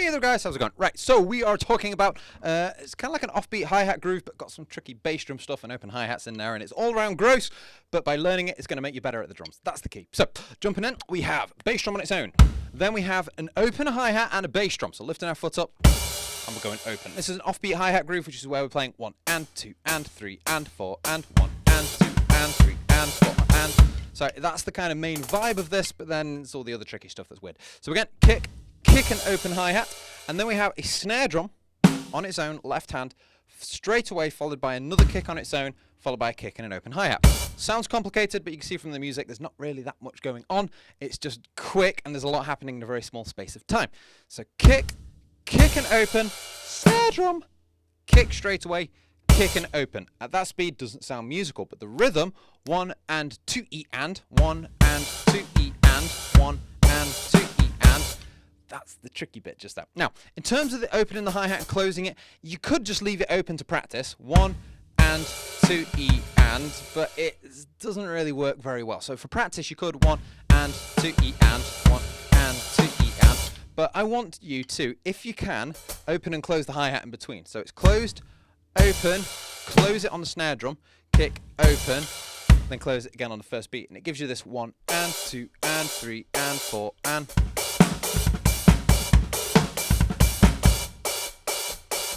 Hey there guys, how's it going? Right, so we are talking about, it's kind of like an offbeat hi-hat groove, but got some tricky bass drum stuff and open hi-hats in there, and it's all around gross, but by learning it, it's going to make you better at the drums. That's the key. So, jumping in, we have bass drum on its own. Then we have an open hi-hat and a bass drum. So lifting our foot up, and we're going open. This is an offbeat hi-hat groove, which is where we're playing 1 and 2 and 3 and 4 and 1 and 2 and 3 and 4 and... So that's the kind of main vibe of this, but then it's all the other tricky stuff that's weird. So again, kick and open hi-hat, and then we have a snare drum on its own, left hand, straight away followed by another kick on its own, followed by a kick and an open hi-hat. Sounds complicated, but you can see from the music there's not really that much going on. It's just quick, and there's a lot happening in a very small space of time. So kick and open, snare drum, kick straight away, kick and open. At that speed doesn't sound musical, but the rhythm, 1 and 2 E and, 1 and 2 E and, 1 and 2 E and. That's the tricky bit just there. Now, in terms of the opening the hi-hat and closing it, you could just leave it open to practice. 1 and 2 E and, but it doesn't really work very well. So for practice, you could 1 and 2 E and, 1 and 2 E and. But I want you to, if you can, open and close the hi-hat in between. So it's closed, open, close it on the snare drum, kick, open, then close it again on the first beat. And it gives you this 1 and 2 and 3 and 4 and...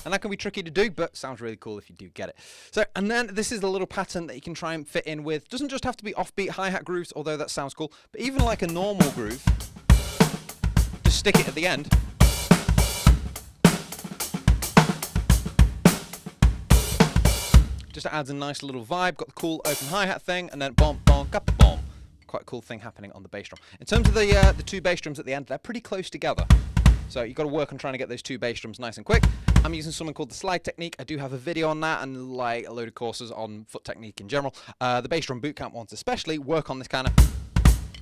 And that can be tricky to do, but sounds really cool if you do get it. So, and then this is the little pattern that you can try and fit in with. Doesn't just have to be offbeat hi-hat grooves, although that sounds cool, but even like a normal groove, just stick it at the end. Just adds a nice little vibe, got the cool open hi-hat thing, and then bomb, bomb, kappa, bomb. Quite a cool thing happening on the bass drum. In terms of the two bass drums at the end, they're pretty close together. So you've got to work on trying to get those two bass drums nice and quick. I'm using something called the slide technique. I do have a video on that and like a load of courses on foot technique in general. The bass drum bootcamp ones especially work on this kind of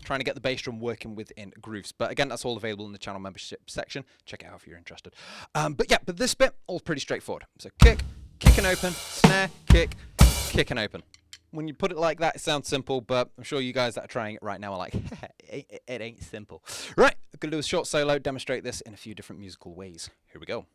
trying to get the bass drum working within grooves. But again, that's all available in the channel membership section. Check it out if you're interested. But this bit, all pretty straightforward. So kick and open, snare, kick and open. When you put it like that, it sounds simple, but I'm sure you guys that are trying it right now are like, it ain't simple. Right, I'm going to do a short solo, demonstrate this in a few different musical ways. Here we go.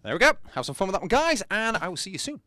There we go. Have some fun with that one, guys, and I will see you soon.